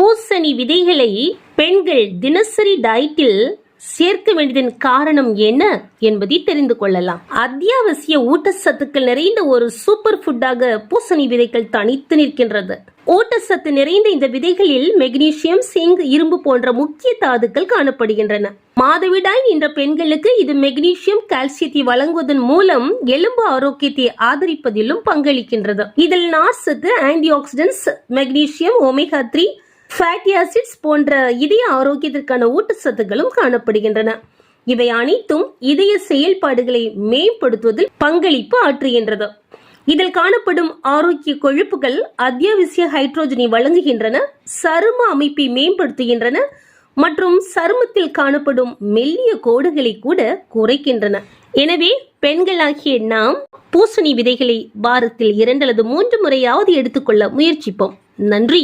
பூசணி விதைகளை பெண்கள் தினசரி டயட்டில் சேர்க்க வேண்டியதன் காரணம் என்ன என்பதை தெரிந்து கொள்ளலாம். அத்தியாவசிய ஊட்டச்சத்துக்கள் நிறைந்த ஒரு சூப்பர் ஃபுட்டாக பூசணி விதைகள் தனித்து நிற்கின்றது. ஊட்டச்சத்து நிறைந்த இந்த விதைகளில் மெக்னீசியம், சிங்க், இரும்பு போன்ற முக்கிய தாதுக்கள் காணப்படுகின்றன. மாதவிடாய் என்ற பெண்களுக்கு இது மெக்னீசியம், கால்சியத்தை வழங்குவதன் மூலம் எலும்பு ஆரோக்கியத்தை ஆதரிப்பதிலும் பங்களிக்கின்றது. இதில் நார்சத்து, antioxidants, magnesium, omega 3, fatty acids போன்ற இதய ஆரோக்கியத்திற்கான ஊட்டச்சத்துக்களும் காணப்படுகின்றன. இவை அனைத்தும் இதய செயல்பாடுகளை மேம்படுத்துவதில் பங்களிப்பு ஆற்றுகின்றது. இதில் காணப்படும் ஆரோக்கிய கொழுப்புகள் அத்தியாவசிய ஹைட்ரோஜனை வழங்குகின்றன, சரும அமைப்பை மேம்படுத்துகின்றன மற்றும் சருமத்தில் காணப்படும் மெல்லிய கோடுகளை கூட குறைக்கின்றன. எனவே பெண்களாகிய நாம் பூசணி விதைகளை வாரத்தில் 2 அல்லது 3 முறையாவது எடுத்துக்கொள்ள முயற்சிப்போம். நன்றி.